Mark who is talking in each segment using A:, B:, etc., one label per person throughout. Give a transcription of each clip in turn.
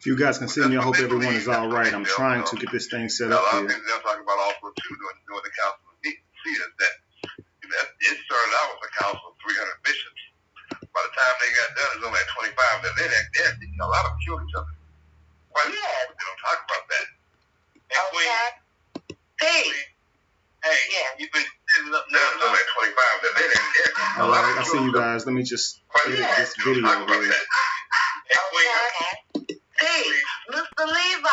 A: If you guys can see me, I hope everyone is all right. I'm trying to get this thing set up here.
B: A lot of things they'll talk about also too during the council of Nicaea is that it started out with a council of 300 bishops. By the time they got done, it was only at 25. Then a lot of them killed each other. Why? Yes. They don't talk about that.
C: Hey.
B: Hey, you've been sitting up now. It was only at 25.
A: All right, I see you guys. Let me just edit this video here.
C: Okay. Hey, Mr. Levi,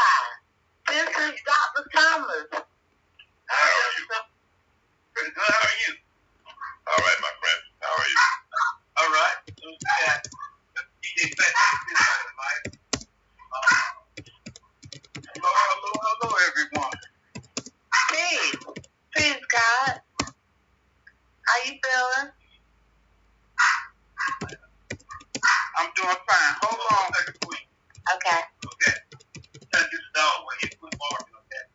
C: this is Dr. Thomas.
B: How are you? Pretty good. How are you? All right, my friend. How are you? All right. Hello, everyone.
C: Peace, God. How you feeling?
B: I'm doing fine. Hold on a second, please.
C: Okay.
B: Turn this down when you put marking on that.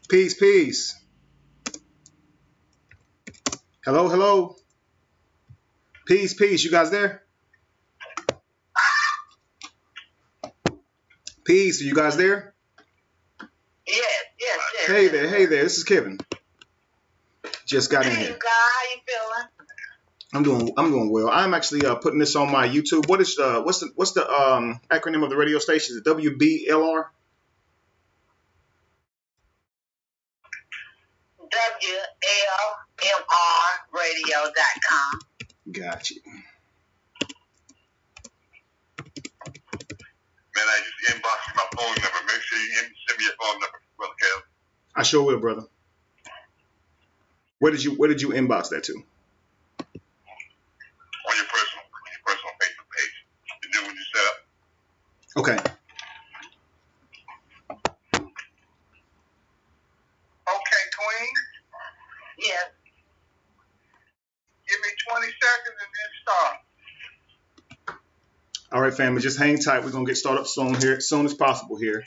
A: Peace. Hello. Peace. You guys there? Peace. Are you guys there?
C: Yes.
A: Hey there. This is Kevin. Just got in here.
C: God, how you feeling?
A: I'm doing well. I'm actually putting this on my YouTube. What's the acronym of the radio station? Is it WBLR?
C: WLMRradio.com.
A: Got you.
B: Man, I just inboxed my phone number. Make sure you send me your phone number, Brother Kev.
A: I sure will, brother. Where did you inbox that to?
B: On your personal Facebook page. You do when you set up.
A: Okay.
B: Okay, Queen.
C: Yes.
B: Give me 20 seconds and then start.
A: All right, family, just hang tight. We're gonna get started as soon as possible here.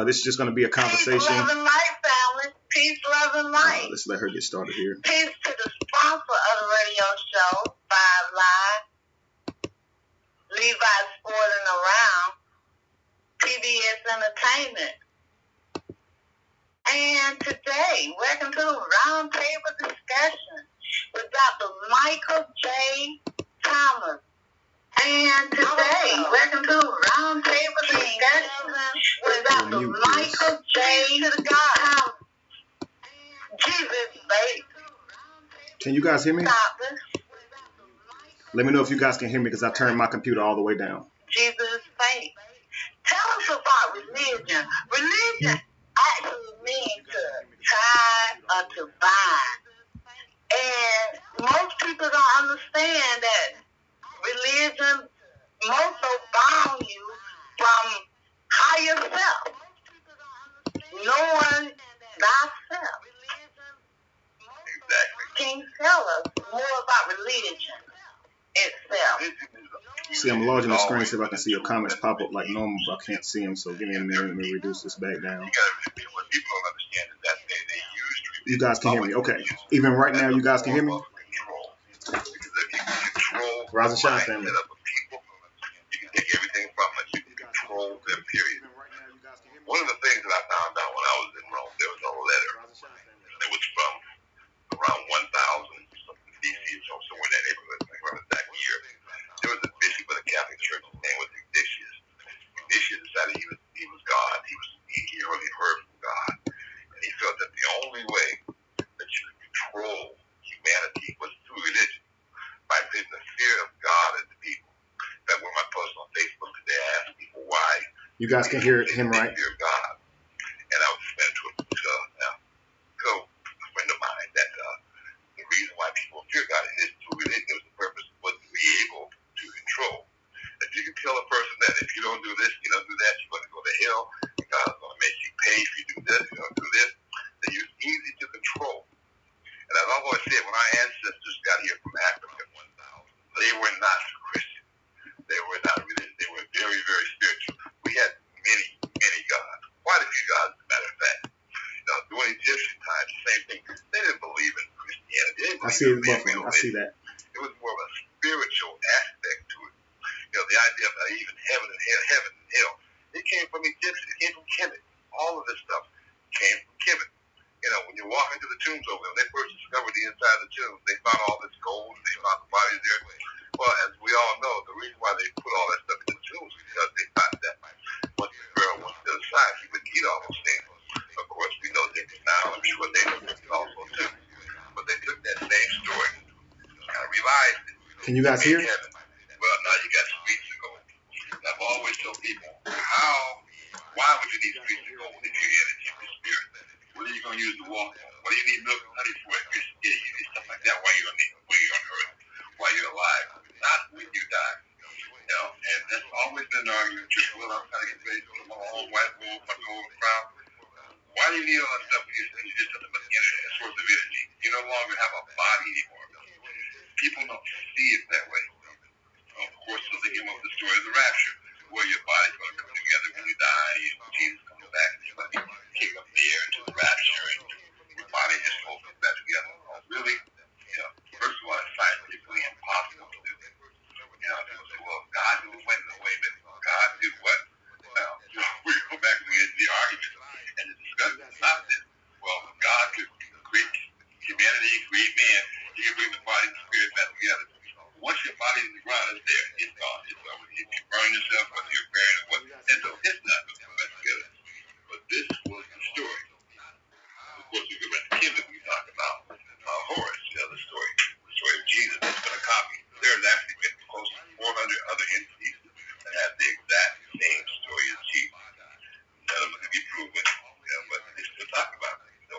A: This is just gonna be a conversation.
C: Peace, love, and light, family. Peace, love, and light.
A: Let's let her get started here.
C: Peace to the sponsor of the radio show, 5 Live, Levi Sporting Around, PBS Entertainment. And today, welcome to the Roundtable Discussion with Dr. Michael J. Thomas. And today, welcome to the Roundtable Discussion with Dr. Michael J. Thomas. Jesus, baby.
A: Can you guys hear me? Let me know if you guys can hear me because I turned my computer all the way down.
C: Jesus' faith. Tell us about religion. Religion actually means to tie or to bind. And most people don't understand that religion most so bound you from higher self. Knowing thyself.
B: Exactly.
C: Can you tell us more about religion itself?
A: See, I'm enlarging the screen so if I can see your comments pop up like normal, but I can't see them. So give me a minute. Let me reduce this back down.
B: What people don't understand is that they use religion.
A: You guys can hear me? Okay. Even right now, you guys can hear me?
B: Because if you can control
A: Rise and shine,
B: the
A: family.
B: mindset of a people, you can take everything from it. You can control them, period. One of the things that I found out when I was in Rome, there was a letter. It was from around 1000 BC, so somewhere in that neighborhood, I remember the exact year. There was a bishop of the Catholic Church. His name was Ignatius. Ignatius decided he was God. He really heard from God, and he felt that the only way that you could control humanity was through religion, by putting the fear of God into people. In fact, when I post on Facebook today, I asked people why.
A: You guys can hear him, right?
B: Fear of God, and I was explaining to a friend of mine that the reason why people fear God is through religion. It was the purpose was to be able to control. If you can tell a person that if you don't do this, you don't do that, you're going to go to hell, and God's going to make you pay if you do this, you don't do this, then it's easy to control. And as I've always said, when our ancestors got here from Africa in 1000, they were not Christian. They were not religious. They were very, very spiritual. We had many, many gods.
A: see it in Buffalo. I see that.
B: It was more of a spiritual aspect to it. You know, the idea of even heaven and hell. It came from Egyptians. It came from Kemet. All of this stuff came from Kemet. You know, when you walk into the tombs over there, when they first discovered the inside of the tombs, they found all this gold and they found the bodies there. Well, as we all know, the reason why they put all that stuff in the tombs is because they thought that once the pharaoh went to the side, he would eat all those things. Of course, we know that now, I'm sure they know this also too. But they took that same story and revised it.
A: Can you guys hear?
B: Well, now you got streets of gold. I've always told people, why would you need streets of gold if you're in a human spirit? What are you going to use to walk on? What do you need milk and honey for if you're scared? You need stuff like that while you're on earth, while you're alive, not when you die. You know, and that's always been an argument. Just, well, I'm trying to get ready to put my own white robe, my gold crown. Why do you need all that stuff when you're just nothing but a source of energy? You no longer have a body anymore. People don't see it that way. Of course, so they came up with the story of the rapture, where your body's going to come together when you die, and Jesus comes back, and you're going to be taken up there into the rapture, and your body and your soul comes back together. Really, you know, first of all, it's scientifically impossible to do. You know, people say, well, God did wait a minute. God did what? Now, we go back to the argument and the discussion about this. Well, God could create humanity, create man, he can bring the body and the spirit back together. Once your body in the ground is there, it's gone. It's gone. If you burn yourself, whether you're buried or what, and so it's not going to come back together. But this was the story. Of course, we go back to Kemet, we talk about Horus, the story of Jesus. It's been a copy. There's actually been close to 400 other entities that have the exact same story as Jesus. None of them can be proven, but they still talk about it. So,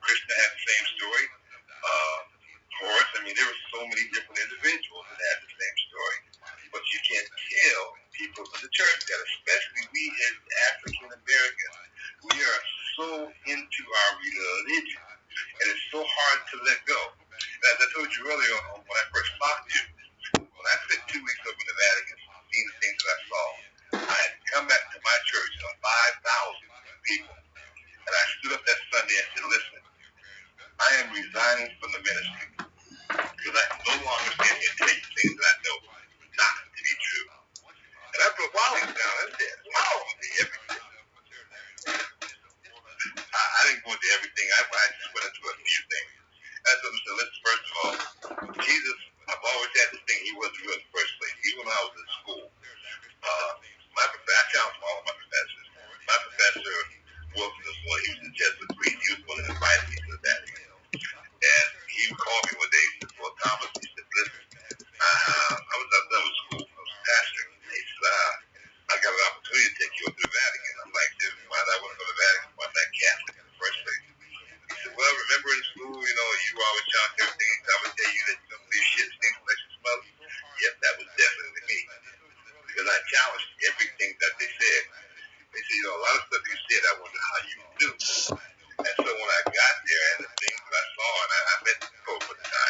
B: Krishna had the same story. Horus, I mean, there were so many different individuals that had the same story. But you can't tell people in the church that, especially we as African Americans, we are so into our religion, and it's so hard to let go. And as I told you earlier when I first talked to you, when I spent 2 weeks over in the Vatican, seeing the things that I saw, I had come back to my church, 5,000 people, and I stood up that Sunday and said, listen, I am resigning from the ministry because I can no longer stand here and tell you things that I know not to be true. And I broke Wally down and said, wow, everything. I didn't go into everything. I just went into a few things. That's what I said. Listen, first of all, Jesus, I've always had this thing. He wasn't real in the first place. Even when I was in school, my professor, I challenged all of my professors. My professor, Wilson, was one. He was a Jesuit priest. He was one that invited me to the Vatican. And he called me one day. He said, well, Thomas, he said, listen, I was done with school. I was pastoring. And he said, I got an opportunity to take you up to the Vatican. I'm like, dude, why did I want to go to the Vatican? Why not Catholic in the first place? He said, well, remember in school, you know, you always challenge everything. I would tell you that you don't believe shit stinks like your smell. Yep, that was definitely me. Because I challenged everything that they said. They said, you know, a lot of stuff you said, I wonder how you do. And so when I got there and the things that I saw, and I met the Pope at the time,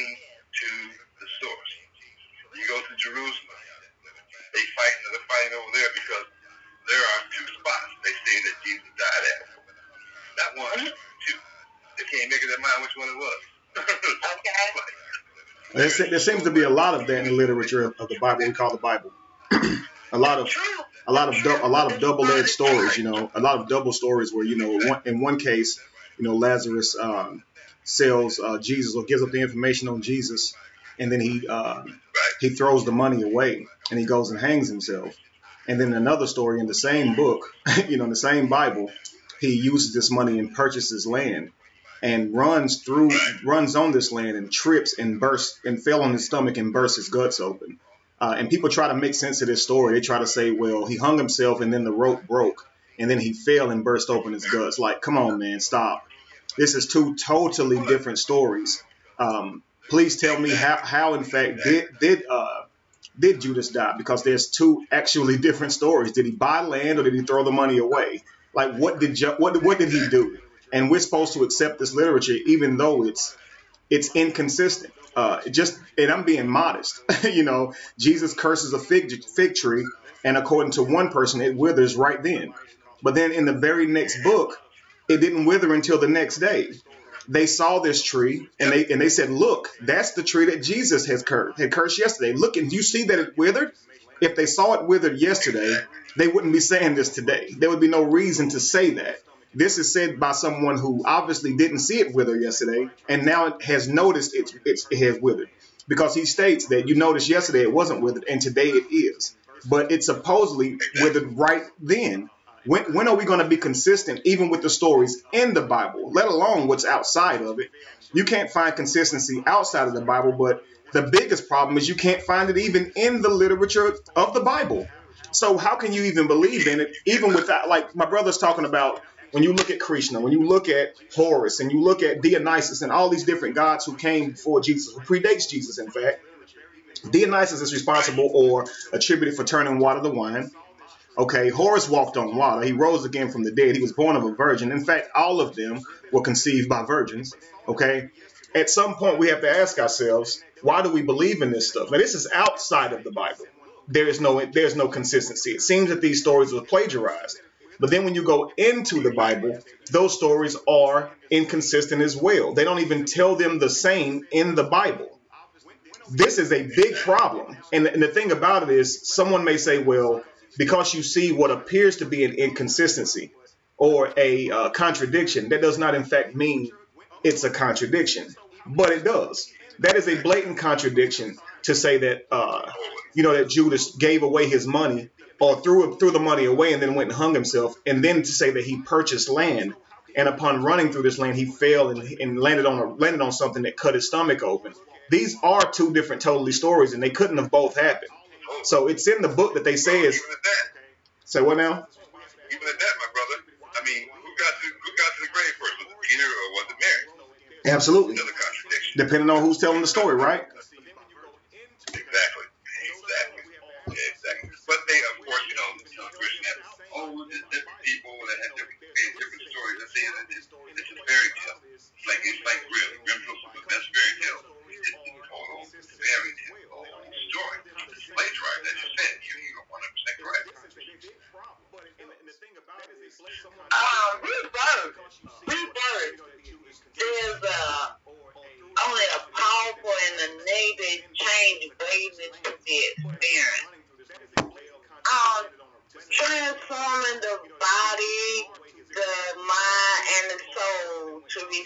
B: returning to the source. You go to Jerusalem, they're fighting over there because there are two spots they say that Jesus died at. Not one, two. They can't make up their mind which one it was.
C: Okay.
A: There seems to be a lot of that in the literature of the Bible we call the Bible. a lot of double-edged stories. A lot of double stories where in one case, Lazarus sells Jesus or gives up the information on Jesus, and then he throws the money away and he goes and hangs himself. And then another story in the same book, in the same Bible, he uses this money and purchases land and runs on this land and trips and bursts and fell on his stomach and burst his guts open. And people try to make sense of this story. They try to say, well, he hung himself and then the rope broke and then he fell and burst open his guts. Like, come on, man, stop. This is two totally different stories. Please tell me how in fact, did Judas die? Because there's two actually different stories. Did he buy land or did he throw the money away? Like, what did he do? And we're supposed to accept this literature, even though it's inconsistent. And I'm being modest. Jesus curses a fig tree, and according to one person, it withers right then. But then in the very next book, it didn't wither until the next day. They saw this tree and they said, look, that's the tree that Jesus had cursed yesterday. Look, and do you see that it withered? If they saw it withered yesterday, they wouldn't be saying this today. There would be no reason to say that. This is said by someone who obviously didn't see it wither yesterday and now it has noticed it has withered. Because he states that you noticed yesterday it wasn't withered and today it is. But it supposedly withered right then. When are we going to be consistent even with the stories in the Bible, let alone what's outside of it? You can't find consistency outside of the Bible, but the biggest problem is you can't find it even in the literature of the Bible. So how can you even believe in it, even without, like my brother's talking about, when you look at Krishna, when you look at Horus, and you look at Dionysus and all these different gods who came before Jesus, who predates Jesus, in fact, Dionysus is responsible or attributed for turning water to wine. Okay, Horus walked on water. He rose again from the dead. He was born of a virgin. In fact, all of them were conceived by virgins. Okay, at some point we have to ask ourselves, why do we believe in this stuff? Now, this is outside of the Bible. There's no consistency. It seems that these stories were plagiarized. But then when you go into the Bible, those stories are inconsistent as well. They don't even tell them the same in the Bible. This is a big problem. And the thing about it is, someone may say, well, because you see what appears to be an inconsistency or a contradiction, that does not in fact mean it's a contradiction. But it does. That is a blatant contradiction to say that, that Judas gave away his money or threw the money away and then went and hung himself, and then to say that he purchased land, and upon running through this land, he fell and landed on something that cut his stomach open. These are two different totally stories, and they couldn't have both happened. So it's in the book that they say is. Say what now?
B: Even at that, my brother. I mean, who got to the grave first? Was it Peter or was it Mary?
A: Absolutely.
B: Another contradiction.
A: Depending on who's telling the story, right?
B: Exactly. But they, of course, Christian have different people that have different stories. This is fairy tale. It's like real. That's fairy tale. It's total fairy tale story. It's plagiarized. As you said, you're 100% correct.
C: Rebirth is only a powerful and a negative change waiting to be experienced. Transforming the body, the mind, and the soul to the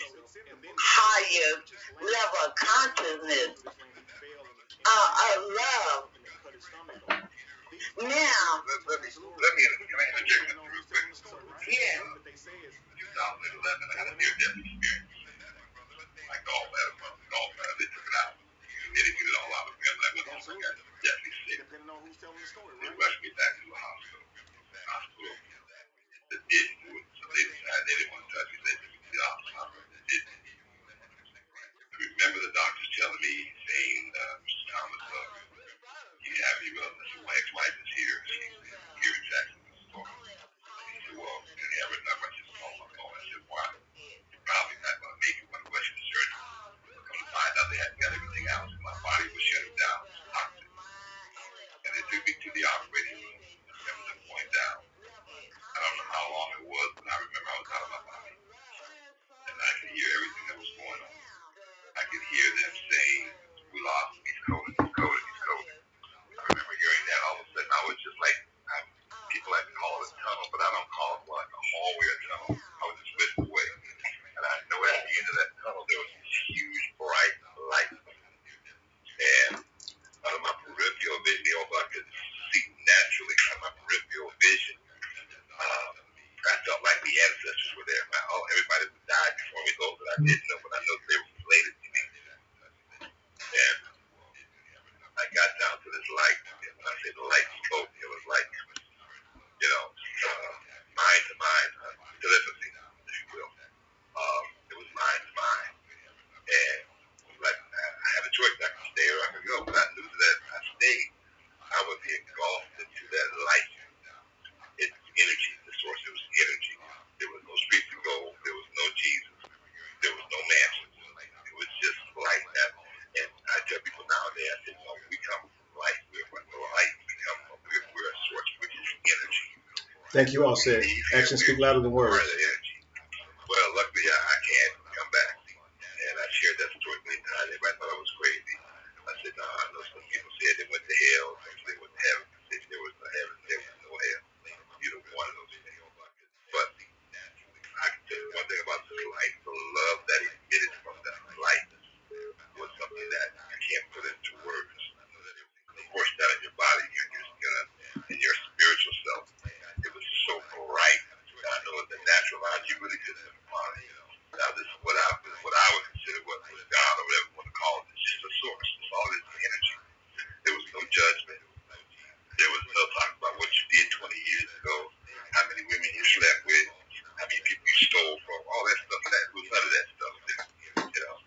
C: higher level of consciousness, of love. Now,
B: let me interject real quick.
C: yeah.
B: 2011, I had a near-death experience. My golf had they took it out. They didn't get it all out of me. I went home and got deathly sick. They rushed me back to the hospital. They didn't do it. So they decided they didn't want to touch me. They took me to the hospital. They didn't. I remember the doctors telling me, saying, Mr. Thomas, you have your my ex-wife is here. She's here in Jacksonville. He said, well, can you have her number? I said, oh, my phone. I said, why? Probably
A: Thank you. All said. Actions speak louder than words.
B: Well, luckily I can't come back. And I shared that story many times. Everybody thought I was crazy. I said, no, I know some people said they went to hell, some they went to heaven. They said there was no heaven, there was no hell. Either one of those things. But I can tell you one thing about this life, the love that emitted from that life was something that I can't put into words. Of course, not in your body, in your spiritual self. It was so bright. I know in the natural eye, you really couldn't define it. Now, this is what I would consider what was God or whatever you want to call it. It's just a source. It's all this energy. There was no judgment. There was no talk about what you did 20 years ago, how many women you slept with, how many people you stole from, all that stuff. That was none of that stuff there, you know.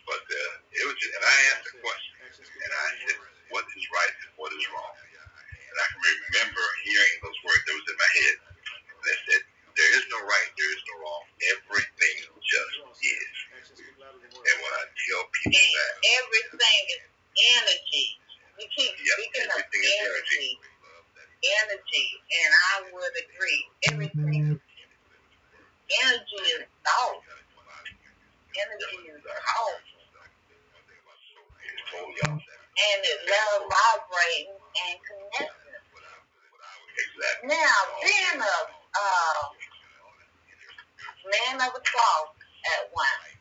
B: But it was just, and I asked a question, and I said, what is right and what is wrong? And I can remember hearing those words that was in my head. And they said, there is no right, there is no wrong. Everything just is. And when I tell people that,
C: everything is energy. We keep speaking of energy. Energy, and I would agree. Everything. Energy is thought. Energy is thought. And it loves vibrating and connecting. Now, being a man of the cloth at once,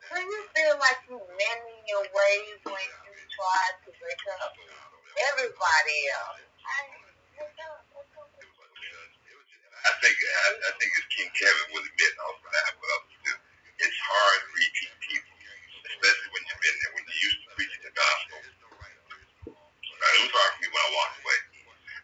C: do you feel like you mending your ways when you try to wake up everybody else?
B: I think as King Kevin will admit, also that what else to do. It's hard reaching people, especially when you've been there, when you're used to preaching the gospel. It was hard for me when I walked away.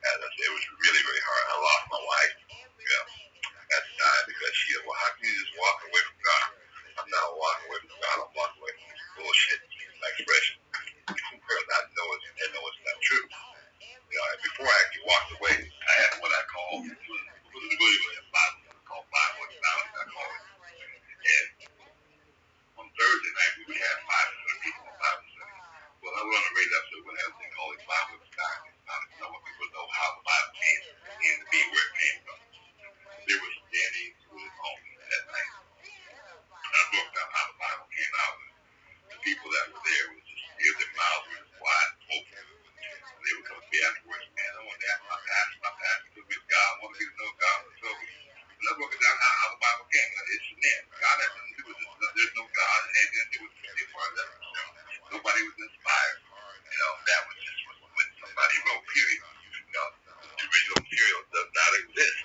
B: As I said, it was really, really hard. I lost my wife, at the time because she said, well, how can you just walk away from God? I'm not walking away from God. I'm walking away from this bullshit, my expression. Because I know it's not true. And before I actually walked away, I had what I call, what is really a Bible, called Bible balance, I call it. And on Thursday night, we would have 500 people on Bible study. Well, I was on the radio episode when I was called it Bible balance. I want people to know how the Bible came to be, where it came from. There was Danny who was home that night. I broke down how the Bible came out. The people that were there was just, their mouths were just wide open. And they would come to me afterwards, man, I want to ask my pastor, to be God, I want to get to know God. So I broke it down how the Bible came. It's there. God has nothing to do with this. There's no God, and it had nothing to do with it as far as that was concerned. Nobody was inspired. That was just when somebody wrote, period. The original material does not exist.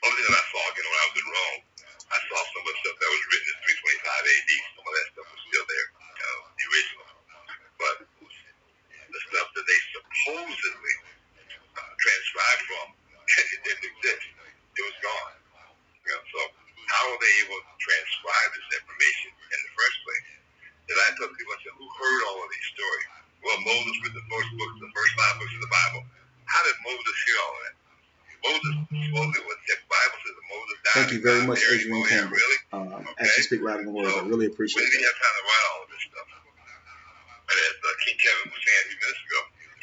B: Only thing that I saw, when I was in Rome, I saw some of the stuff that was written in 325 AD. Some of that stuff was still there, the original. But the stuff that they supposedly transcribed from, it didn't exist. It was gone. So how are they able to transcribe this information in the first place? And I told people, I said, who heard all of these stories? Well, Moses wrote the first books, the first 5 books of the Bible. How did Moses hear all of that? Moses supposedly was the Bible says that Moses died.
A: Thank you very much, Adrian Campbell.
B: Really?
A: Actually speak louder than words. I really appreciate
B: it. We didn't
A: that.
B: have time to write all of this stuff. But as King Kevin was saying a few minutes ago,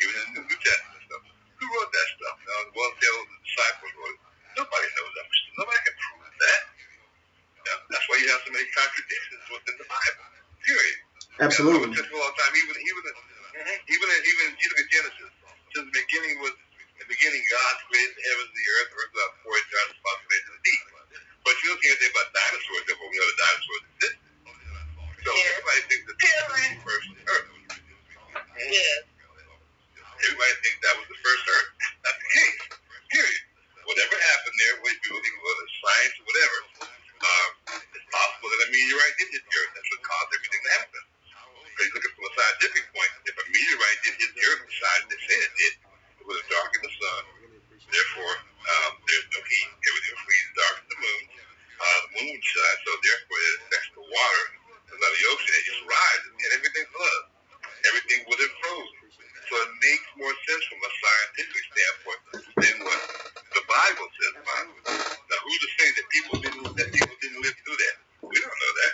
B: even in the New Testament stuff, who wrote that stuff? Well, the disciples wrote it. Nobody knows that. Nobody can prove that. That's why you have so many contradictions within the Bible. Period.
A: Absolutely.
B: It took a long time. Even you look at Genesis. Since the beginning was in the beginning, God created the heavens and the earth without pouring down the responsibility to the deep. But you don't hear anything about dinosaurs, therefore we know the dinosaurs exist. So everybody thinks that this was the first earth.
C: Yes.
B: Everybody thinks that was the first earth. That's the case. Period. Whatever happened there, whether it's science or whatever, it's possible that a meteorite did hit the earth. That's what caused everything to happen. Because you look at from a scientific point, if a meteorite did hit the earth, the size they said it did, it would have darkened the sun. Therefore, there's no heat. Everything freezes, darkens the moon. The moon would shine, so therefore it affects the water. Comes out of the ocean, it just rises, and everything floods. Everything would have frozen. So it makes more sense from a scientific standpoint than what the Bible says about it. Now, who's to say that people didn't live through that? We don't know that.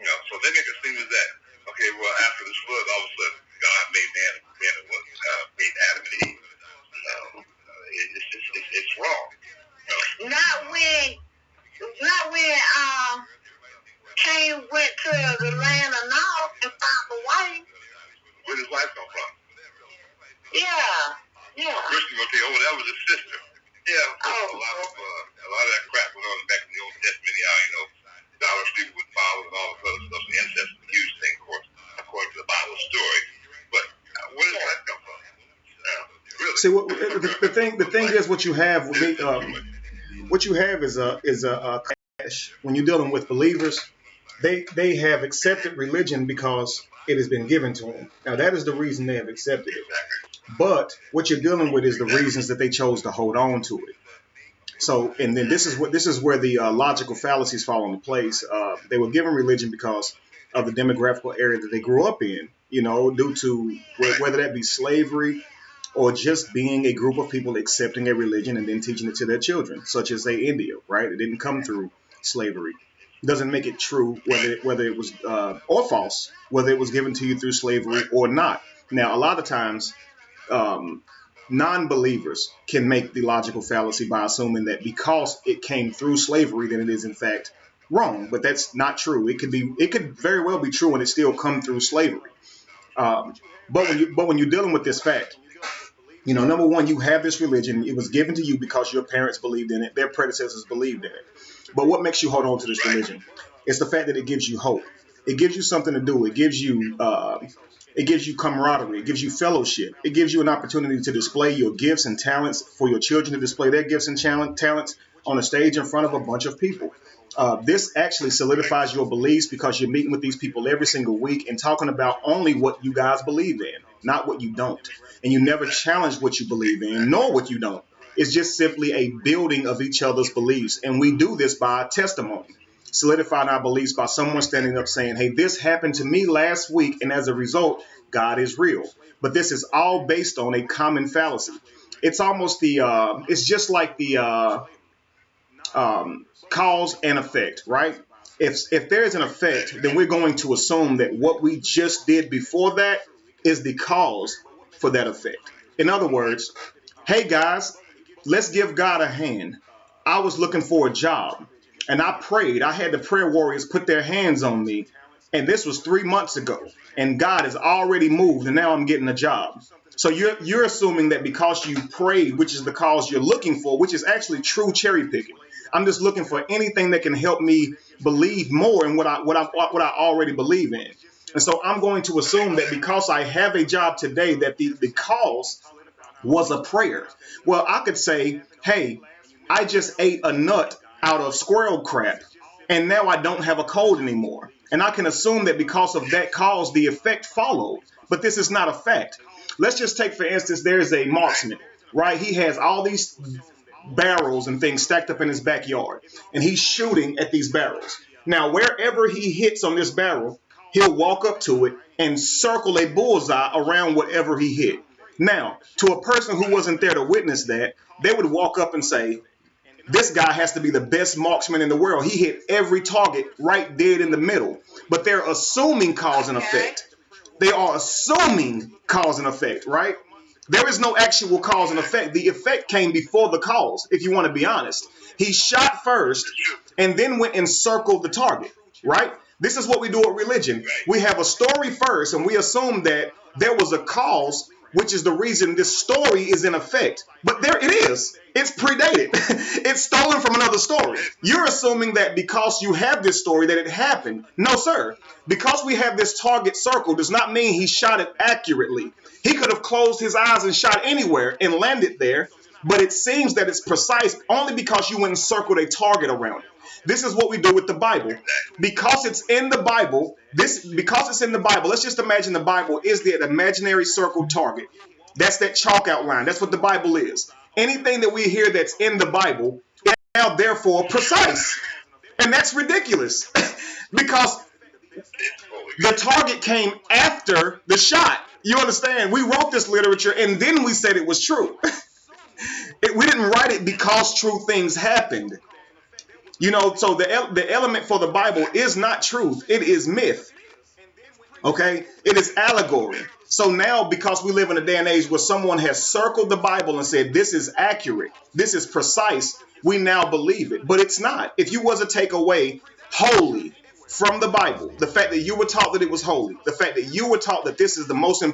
B: So they make it seem as that, okay, well, after this flood, all of a sudden, God made made Adam and Eve.
C: went to the land of Nod and found the wife.
B: Where did his wife come from?
C: Yeah.
B: Christian gonna tell you, that was his sister. Yeah, a lot of that crap went on back in the Old Testament. Dollar Steve with Bible and all this other stuff. And incest is a huge thing, of course, according to the Bible story. But where does that come from? Really?
A: See, the thing is, what you have with me, what you have is a clash. When you're dealing with believers, they have accepted religion because it has been given to them. Now that is the reason they have accepted it. But what you're dealing with is the reasons that they chose to hold on to it. So, and then this is where the logical fallacies fall into place. They were given religion because of the demographical area that they grew up in. Due to whether that be slavery or just being a group of people accepting a religion and then teaching it to their children, such as India, right? It didn't come through slavery. Doesn't make it true whether it was or false, whether it was given to you through slavery or not. Now, a lot of times, non-believers can make the logical fallacy by assuming that because it came through slavery, then it is in fact wrong. But that's not true. It could very well be true and it still come through slavery. But when you're dealing with this fact, number one, you have this religion. It was given to you because your parents believed in it. Their predecessors believed in it. But what makes you hold on to this religion? It's the fact that it gives you hope. It gives you something to do. It gives you camaraderie. It gives you fellowship. It gives you an opportunity to display your gifts and talents, for your children to display their gifts and talents on a stage in front of a bunch of people. This actually solidifies your beliefs because you're meeting with these people every single week and talking about only what you guys believe in, not what you don't. And you never challenge what you believe in, nor what you don't. It's just simply a building of each other's beliefs. And we do this by testimony, solidifying our beliefs by someone standing up saying, hey, this happened to me last week, and as a result, God is real. But this is all based on a common fallacy. It's almost it's just like the cause and effect, right? If there is an effect, then we're going to assume that what we just did before that is the cause for that effect. In other words, hey guys, let's give God a hand. I was looking for a job and I prayed. I had the prayer warriors put their hands on me. And this was 3 months ago. And God has already moved and now I'm getting a job. So you're assuming that because you prayed, which is the cause you're looking for, which is actually true cherry picking. I'm just looking for anything that can help me believe more in what I already believe in. And so I'm going to assume that because I have a job today, that the cause was a prayer. Well, I could say, hey, I just ate a nut out of squirrel crap, and now I don't have a cold anymore. And I can assume that because of that cause, the effect followed. But this is not a fact. Let's just take, for instance, there's a marksman, right? He has all these barrels and things stacked up in his backyard, and he's shooting at these barrels. Now, wherever he hits on this barrel, he'll walk up to it and circle a bullseye around whatever he hit. Now, to a person who wasn't there to witness that, they would walk up and say, this guy has to be the best marksman in the world. He hit every target right dead in the middle. But they're assuming cause and effect. They are assuming cause and effect, right? There is no actual cause and effect. The effect came before the cause, if you want to be honest. He shot first and then went and circled the target, right? This is what we do with religion. We have a story first and we assume that there was a cause, which is the reason this story is in effect. But there it is. It's predated. It's stolen from another story. You're assuming that because you have this story that it happened. No, sir. Because we have this target circle does not mean he shot it accurately. He could have closed his eyes and shot anywhere and landed there. But it seems that it's precise only because you went and circled a target around it. This is what we do with the Bible. Because it's in the Bible, let's just imagine the Bible is the imaginary circled target. That's that chalk outline. That's what the Bible is. Anything that we hear that's in the Bible is now therefore precise. And that's ridiculous. Because the target came after the shot. You understand? We wrote this literature and then we said it was true. We didn't write it because true things happened. So the element for the Bible is not truth. It is myth. Okay? It is allegory. So now, because we live in a day and age where someone has circled the Bible and said, this is accurate, this is precise, we now believe it. But it's not. If you was to take away holy, from the Bible, the fact that you were taught that it was holy, the fact that you were taught that this is the most important